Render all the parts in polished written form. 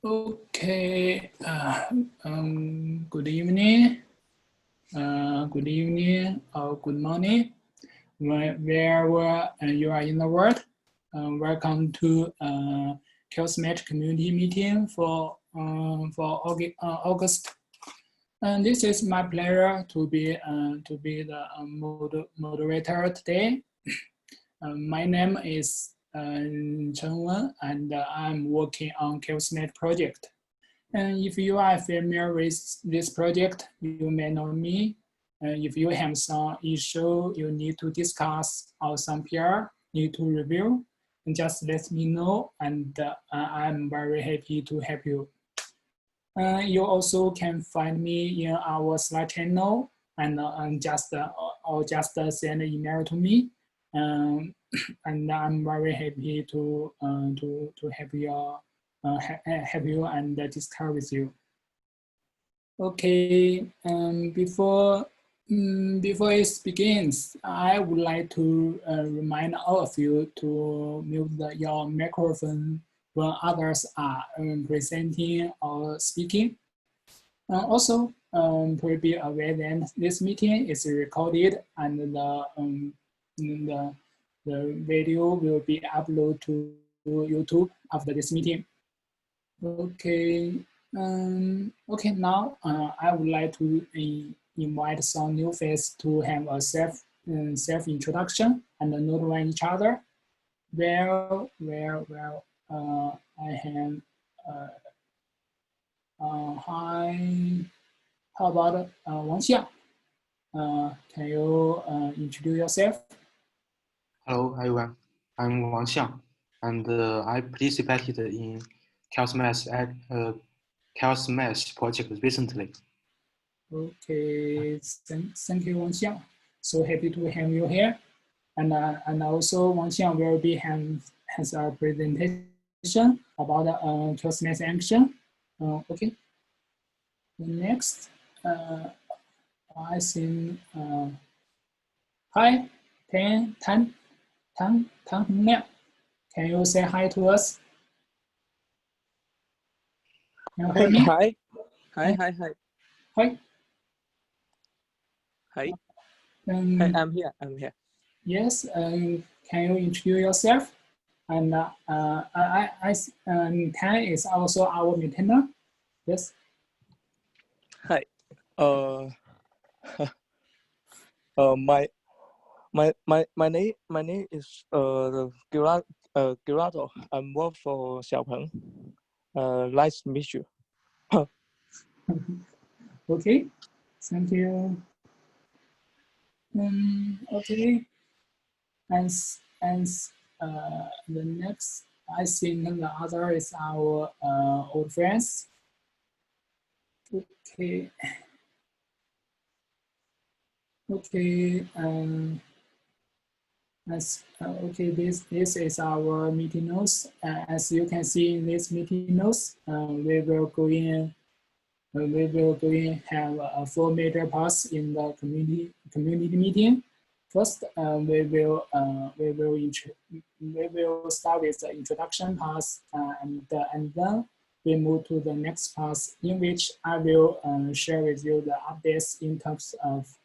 Okay. Good evening. Good evening or good morning, wherever you are in the world. Welcome to CHAOSSmatch community meeting for August. And this is my pleasure to be the moderator today. My name is Chen Wen, and I'm working on CHAOSSmatch project. And if you are familiar with this project, you may know me. If you have some issue you need to discuss or some PR need to review, just let me know, and I'm very happy to help you. You also can find me in our Slack channel, and just send an email to me. And I'm very happy to help you and discuss with you. Okay, before it begins, I would like to remind all of you to mute your microphone when others are presenting or speaking. Also, please be aware that this meeting is recorded, and the video will be uploaded to YouTube after this meeting. Okay. Okay, now I would like to invite some new faces to have a self introduction and notify each other. I have hi. How about Wang Xiang? Can you introduce yourself? Hello, everyone. I'm Wang Xiang, and I participated in CHAOSSmatch project recently. Okay, thank you, Wang Xiang. So happy to have you here. And also Wang Xiang will be has a presentation about CHAOSSmatch action. Okay. The next, I think, hi, Tan Hongliang. Can you say hi to us? Can you hear me? Hi. Hi. Hi, I'm here. Yes, can you introduce yourself? And Tan is also our maintainer. Yes. Hi. My name is Gerardo. I'm work for Xiaopeng. Nice to meet you. Okay. Thank you. Okay. And the next, I think the other is our old friends. Okay. Okay. Okay, this is our meeting notes. As you can see in this meeting notes, we will go in have 4 major parts in the community meeting. First, we will start with the introduction parts, and then we move to the next parts, in which I will share with you the updates in terms of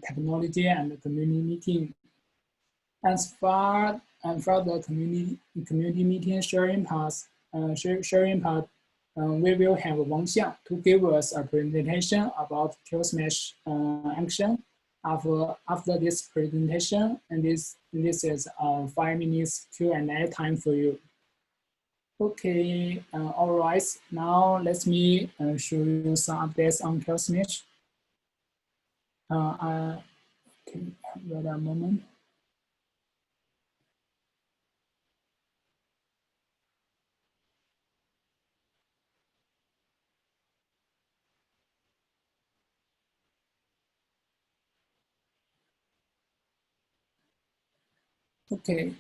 technology and the community meeting. As far the community meeting sharing part, we will have Wang Xiang to give us a presentation about CHAOSSmatch action. After this presentation, and this is 5 minutes Q&A time for you. Okay, all right. Now let me show you some updates on CHAOSSmatch. Okay, wait a moment. Okay,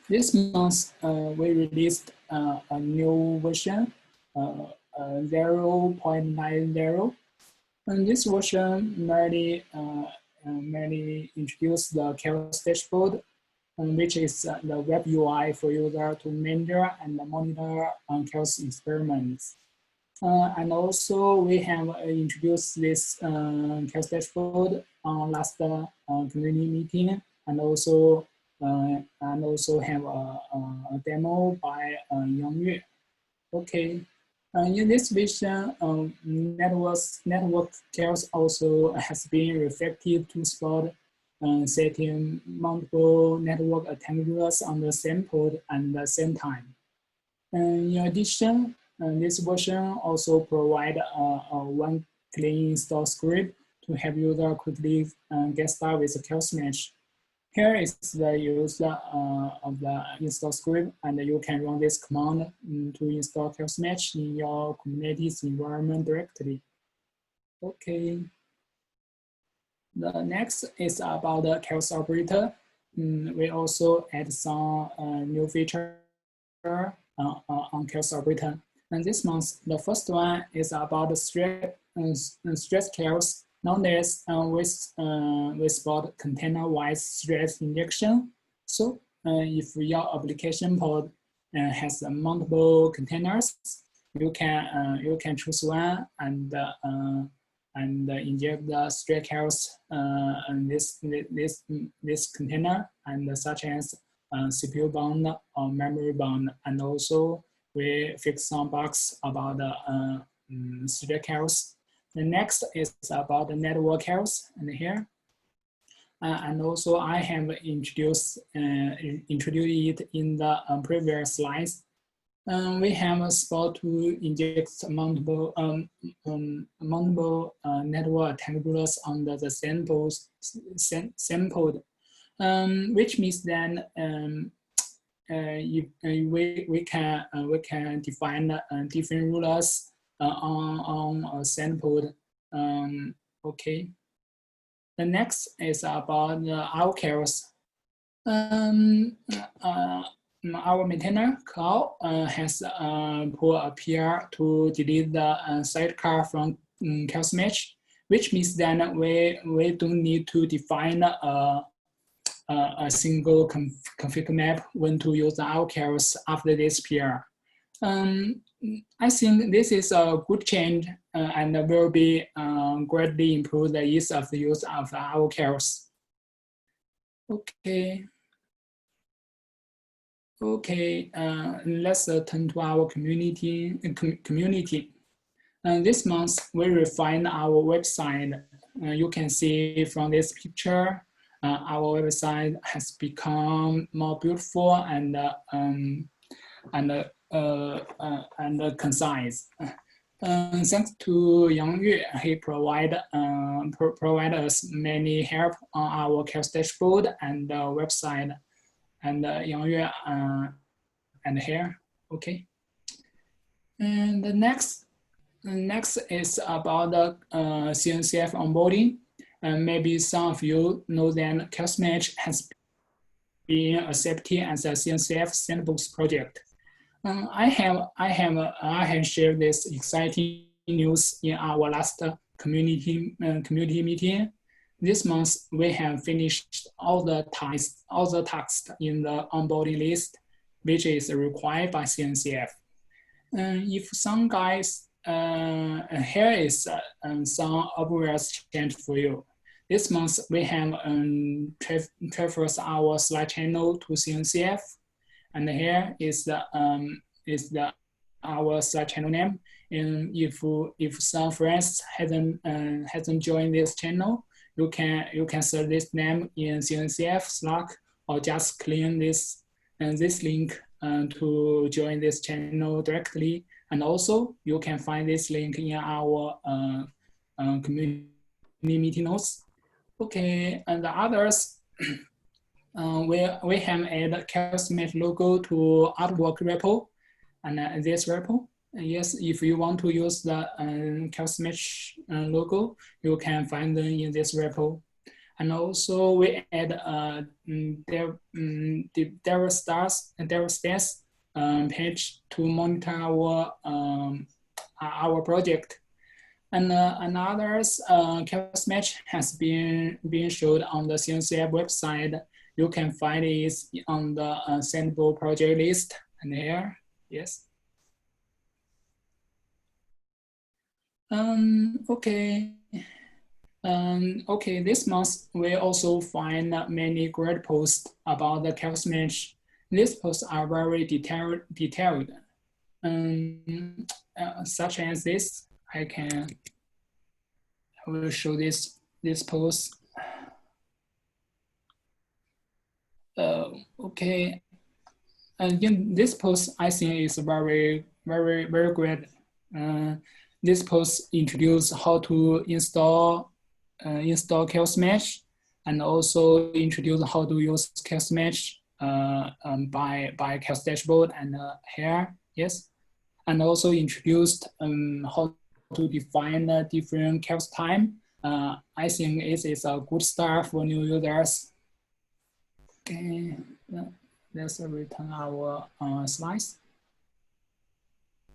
this month we released a new version, 0.90, and this version merely introduced the CHAOSS dashboard which is the web UI for user to measure and monitor chaos experiments. And also we have introduced this chaos dashboard on last community meeting, and also have a demo by Yang Yue. Okay. In this vision, network chaos also has been reflected to support setting multiple network attenders on the same port at the same time. In addition, this version also provides a one clean install script to help user quickly get started with a chaos match. Here is the use of the install script, and you can run this command to install chaos match in your Kubernetes environment directly. Okay. The next is about the chaos operator. We also add some new feature on chaos operator. And this month, the first one is about the stress chaos. Nowadays, we support container-wise stress injection. So if your application pod has multiple containers, you can choose one and inject the stress chaos in this container, and such as CPU bound or memory bound, and also we fix some bugs about the stress chaos. The next is about the network chaos, and here, and also I have introduced it in the previous slides. We have a spot to inject multiple network attenders under the sampled, which means then we can define different rulers on a sampled. Okay. The next is about our chaos. Our maintainer, Cloud, has put a PR to delete the sidecar from chaos match, which means then we don't need to define a single config map when to use our chaos after this PR. I think this is a good change and will be greatly improve the ease of the use of our chaos. Okay. Okay, let's turn to our community. This month, we refined our website. You can see from this picture, our website has become more beautiful and concise. Thanks to Yang Yue, he provide us many help on our chaos dashboard and website. And Yang Yue and here, okay. And the next is about the CNCF onboarding. Maybe some of you know that chaos match has been accepted as a CNCF sandbox project. I have shared this exciting news in our last community meeting. This month, we have finished all the tasks in the onboarding list, which is required by CNCF. If some guys, here is some obvious change for you. This month, we have traversed our Slack channel to CNCF, and here is our Slack channel name. And if some friends hasn't joined this channel, you can search this name in CNCF Slack, or just click this link to join this channel directly. And also you can find this link in our community meeting notes. Okay, and the others, we have added chaos match logo to artwork repo, and this repo. Yes, if you want to use the chaos match logo, you can find them in this repo. And also we add dev stats page to monitor our project. And others chaos match has been showed on the CNCF website You can find it on the Sandbox project list and here, yes. Okay. Okay, this month we also find many great posts about the chaos match. These posts are very detailed. Such as this, I will show this post. Okay, and in this post, I think is very great. This post introduce how to install Chaos Mesh, and also introduce how to use Chaos Mesh by Chaos Dashboard and here, yes, and also introduced how to define different chaos time. I think it is a good start for new users. Okay, let's return our slides.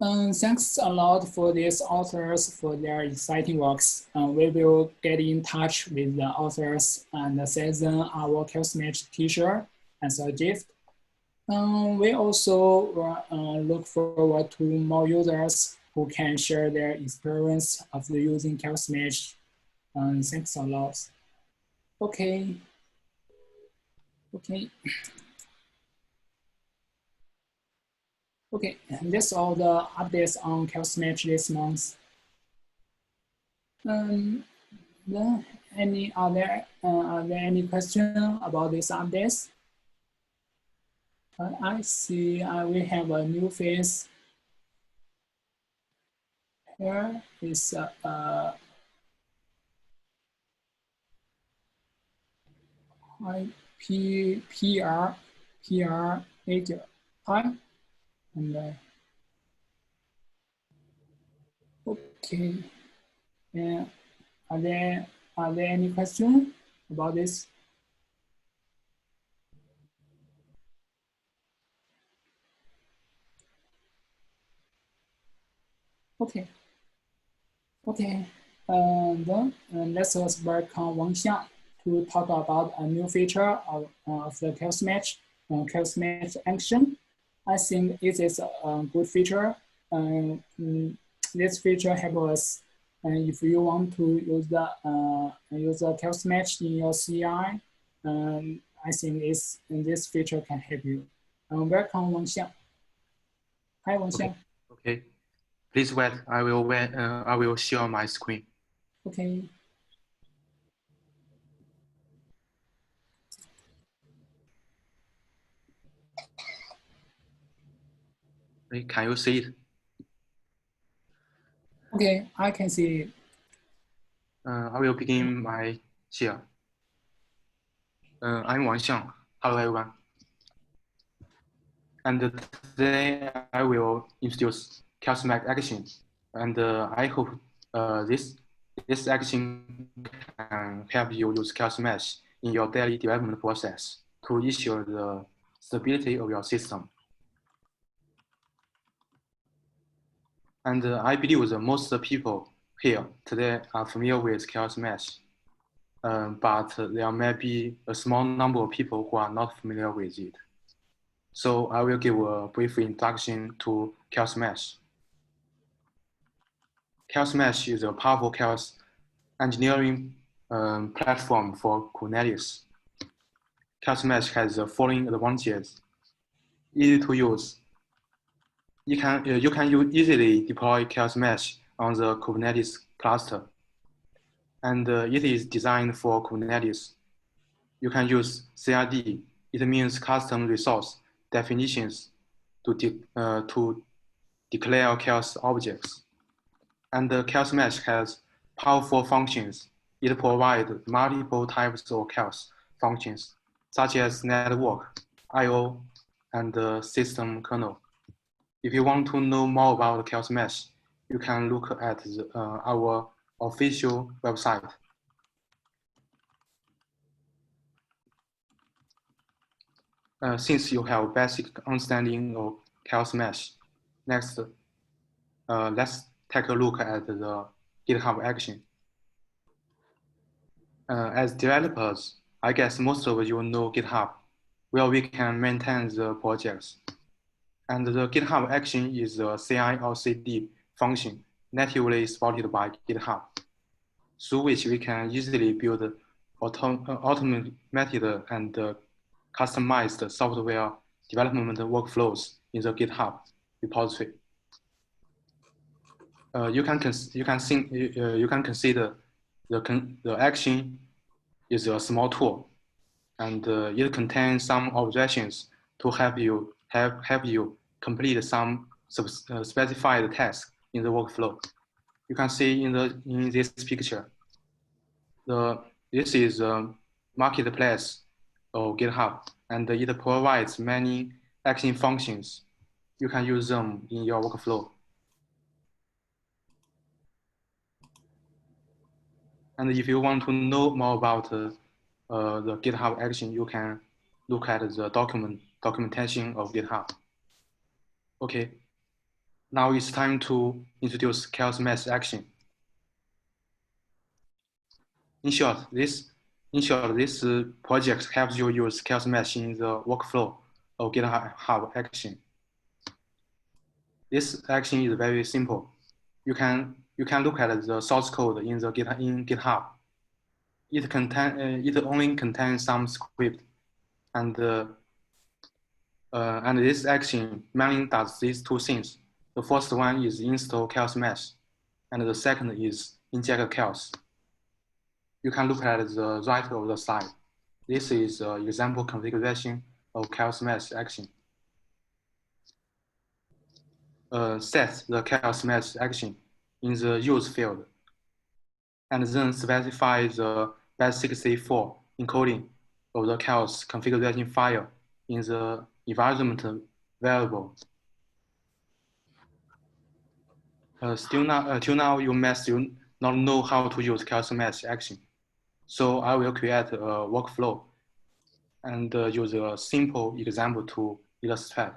Thanks a lot for these authors for their exciting works. We will get in touch with the authors and send them our Chaos Match t-shirt as a gift. We also look forward to more users who can share their experience of using Chaos Match. Thanks a lot. Okay. Okay. Okay, that's all the updates on Chaos Match this month. Then are there any questions about these updates? I see we have a new face. Here is PR 8. Hi. And okay, yeah. Are there any questions about this? Okay. Okay. Then let's welcome Wang Xiang to talk about a new feature of the Chaos Match action. I think it is a good feature. This feature helps us, if you want to use the Chaos Match in your CI, I think this feature can help you. Welcome, Wang Xiang. Hi, Wang Xiang. Okay. Please wait. I will share my screen. Okay. Can you see it? Okay, I can see it. I will begin my share. I'm Wang Xiang. Hello, everyone. And today I will introduce Chaos Match action. And I hope this action can help you use Chaos Match in your daily development process to ensure the stability of your system. And I believe that most people here today are familiar with Chaos Match, but there may be a small number of people who are not familiar with it. So I will give a brief introduction to Chaos Match. Chaos Match is a powerful chaos engineering platform for Kubernetes. Chaos Match has the following advantages: easy to use. You can easily deploy Chaos Match on the Kubernetes cluster, and it is designed for Kubernetes. You can use CRD. It means custom resource definitions to declare chaos objects. And the Chaos Match has powerful functions. It provides multiple types of chaos functions, such as network, I/O, and the system kernel. If you want to know more about the Chaos Match, you can look at our official website. Since you have basic understanding of Chaos Match, next, let's take a look at the GitHub action. As developers, I guess most of you know GitHub, where we can maintain the projects. And the GitHub action is a CI or CD function natively supported by GitHub, through which we can easily build automated and customized software development workflows in the GitHub repository. You can consider the action is a small tool, and it contains some objections to help you complete some specified task in the workflow. You can see in this picture, this is a marketplace of GitHub, and it provides many action functions. You can use them in your workflow. And if you want to know more about the GitHub action, you can look at the documentation of GitHub. Okay, now it's time to introduce Chaos Mesh action. In short, this project helps you use Chaos Mesh in the workflow of GitHub action. This action is very simple. You can look at the source code in GitHub. It only contains some script, and this action mainly does these two things. The first one is install Chaos Mesh, and the second is inject chaos. You can look at the right of the slide. This is an example configuration of Chaos Mesh action. Set the Chaos Mesh action in the use field, and then specify the base64 encoding of the chaos configuration file in the environment variable. Till now, you must not know how to use Chaos Mesh action. So I will create a workflow and use a simple example to illustrate.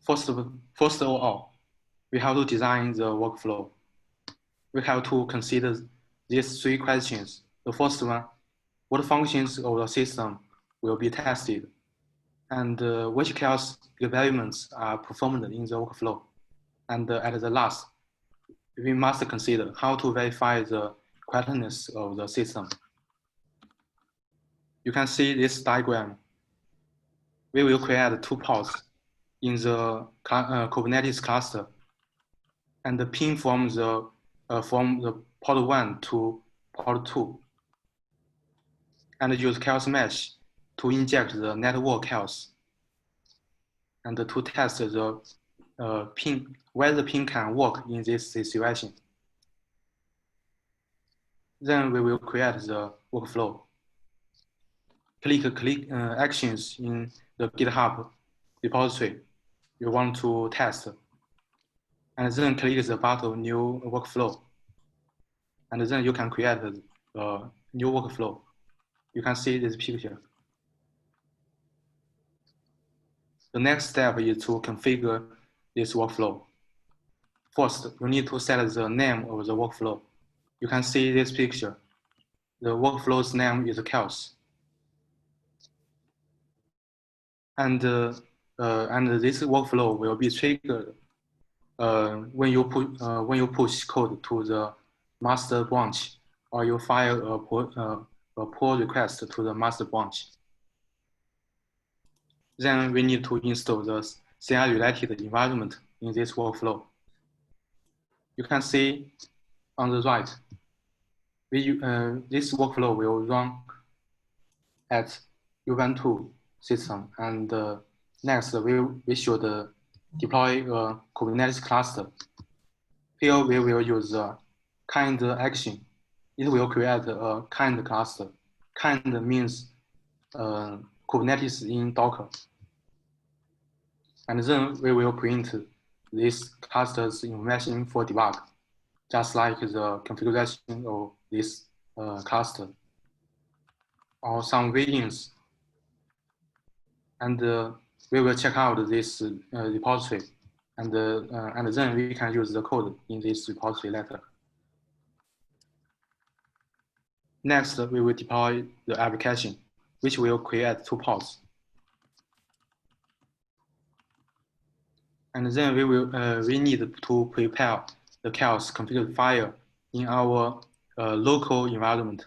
First of all, we have to design the workflow. We have to consider these three questions. The first one, what functions of the system will be tested, and which chaos experiments are performed in the workflow. And at the last, we must consider how to verify the correctness of the system. You can see this diagram. We will create 2 pods in the Kubernetes cluster, and pin from the pod 1 to pod 2, and use Chaos Mesh to inject the network chaos, and to test the pin, whether the pin can work in this situation. Then we will create the workflow. Click actions in the GitHub repository you want to test, and then click the button new workflow, and then you can create a new workflow. You can see this picture. The next step is to configure this workflow. First, you need to set the name of the workflow. You can see this picture. The workflow's name is chaos. And this workflow will be triggered when you push code to the master branch, or you file a pull request to the master branch. Then we need to install the CI-related environment in this workflow. You can see on the right, this workflow will run at Ubuntu system, and next we should deploy a Kubernetes cluster. Here we will use kind action. It will create a kind cluster. Kind means Kubernetes in Docker. And then we will print this cluster's information for debug, just like the configuration of this cluster, or some regions. And we will check out this repository, and then we can use the code in this repository later. Next, we will deploy the application, which will create 2 pods. And then we need to prepare the chaos configured file in our local environment.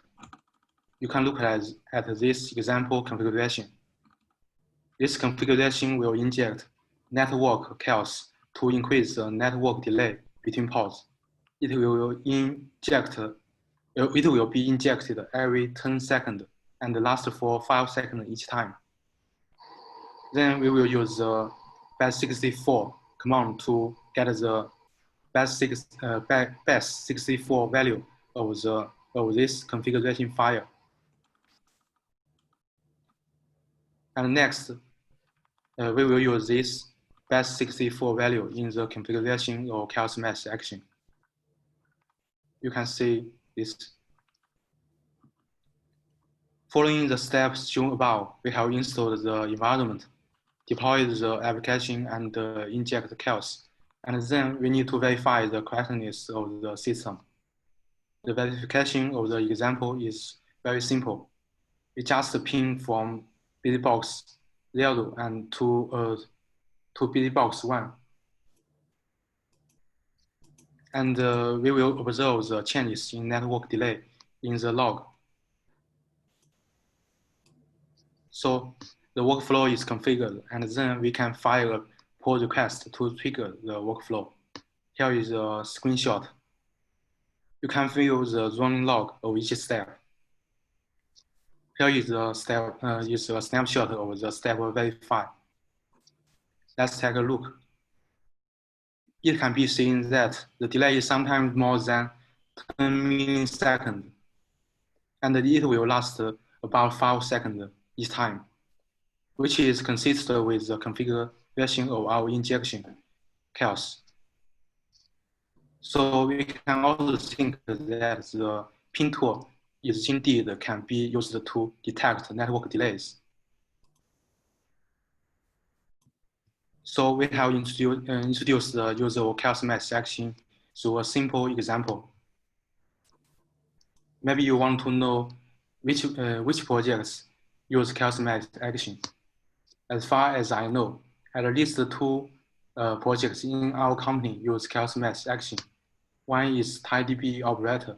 You can look at this example configuration. This configuration will inject network chaos to increase the network delay between pods. It will be injected every 10 seconds and last for 5 seconds each time. Then we will use the base64 command to get the base64 value of this configuration file. And next, we will use this base64 value in the configuration of chaos mesh action. You can see this. Following the steps shown above, we have installed the environment, deployed the application, and inject the chaos. And then we need to verify the correctness of the system. The verification of the example is very simple. We just ping from BusyBox 0 and to BusyBox 1. And we will observe the changes in network delay in the log. So the workflow is configured, and then we can file a pull request to trigger the workflow. Here is a screenshot. You can view the running log of each step. Here is a snapshot of the step verify. Let's take a look. It can be seen that the delay is sometimes more than 10 milliseconds, and it will last about 5 seconds each time, which is consistent with the configuration of our injection chaos. So we can also think that the ping tool is indeed can be used to detect network delays. So we have introduced the user of chaos mesh action through a simple example. Maybe you want to know which projects use chaos mesh action. As far as I know, at least 2 projects in our company use chaos mesh action. One is TiDB operator.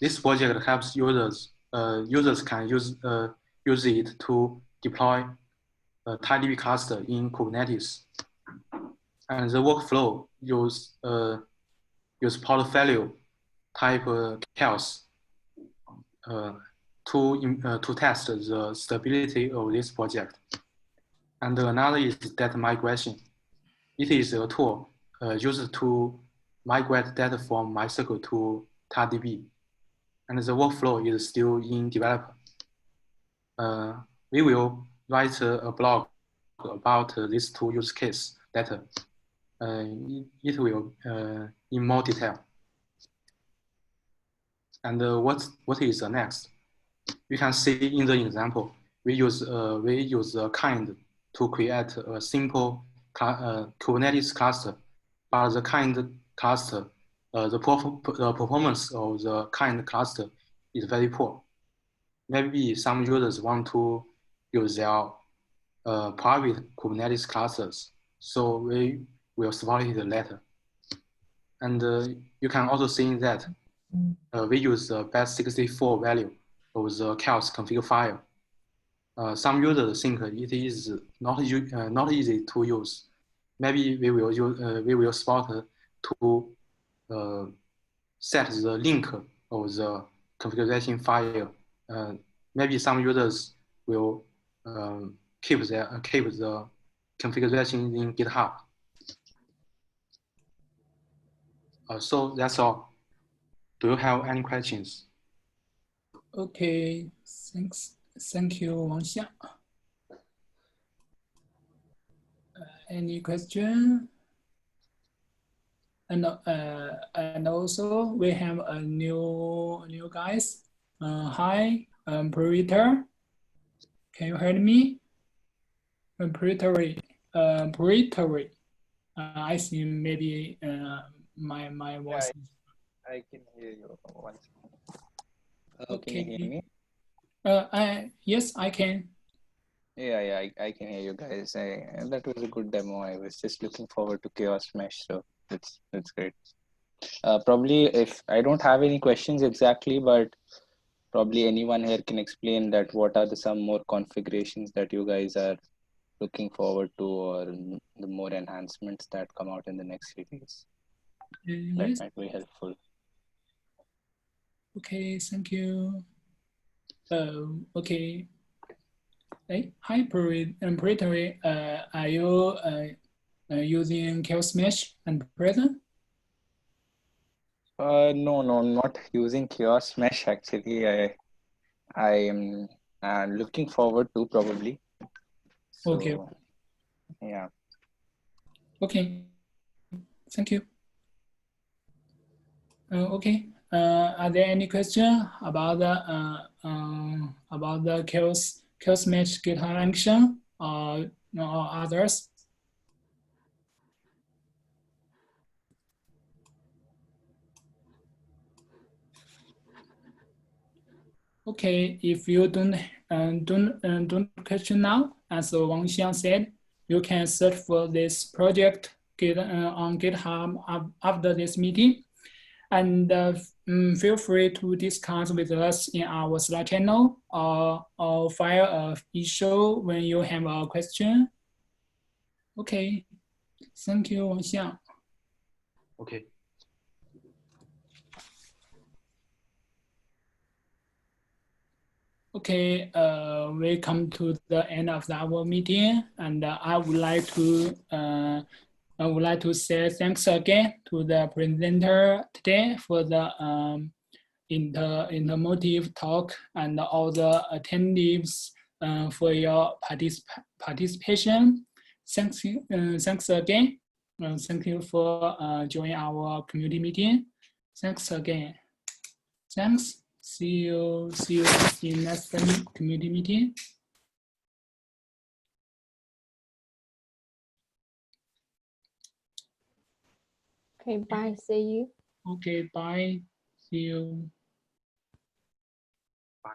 This project helps users. Users can use it to deploy a TiDB cluster in Kubernetes. And the workflow use portfolio type chaos to test the stability of this project. And another is data migration. It is a tool used to migrate data from MySQL to TiDB. And the workflow is still in development. We will write a blog about these 2 use cases later. It will in more detail. And what is next? You can see in the example, we use a kind to create a simple Kubernetes cluster, but the kind cluster, the performance of the kind cluster is very poor. Maybe some users want to use their private Kubernetes clusters, so we will support it later. And you can also see that we use the base64 value of the chaos config file. Some users think it is not easy to use. Maybe we will support to set the link of the configuration file. Maybe some users will keep the configuration in GitHub. So that's all. Do you have any questions? Okay, thanks. Thank you, Wang Xiang. Any question? And also we have a new guys. Hi, Operator. Can you hear me? Operator. I think maybe my voice. I can hear you. One second. Can you hear me? Yes, I can. Yeah, I can hear you guys. That was a good demo. I was just looking forward to Chaos Mesh, so it's great. Probably if I don't have any questions exactly, but probably anyone here can explain that what are some more configurations that you guys are looking forward to, or the more enhancements that come out in the next release. That Yes. might be helpful. Okay, thank you. Okay. Hey, hi, Pretoria. Are you using Chaos Mesh and present? No, I'm not using Chaos Mesh actually. I am looking forward to probably. So, Okay. yeah. Okay. Thank you. Okay. Are there any questions about the Chaos Mesh GitHub action or others? Okay, if you don't question now, as Wang Xiang said, you can search for this project on GitHub after this meeting, and feel free to discuss with us in our Slack channel or file a issue when you have a question. Okay, thank you, Wang Xiang. Okay. Okay, we come to the end of our meeting, and I would like to say thanks again to the presenter today for the intermotive talk, and all the attendees for your participation. Thanks again. Thank you for joining our community meeting. Thanks again. Thanks. See you in next community meeting. Okay, bye. See you. Okay, bye. See you. Bye.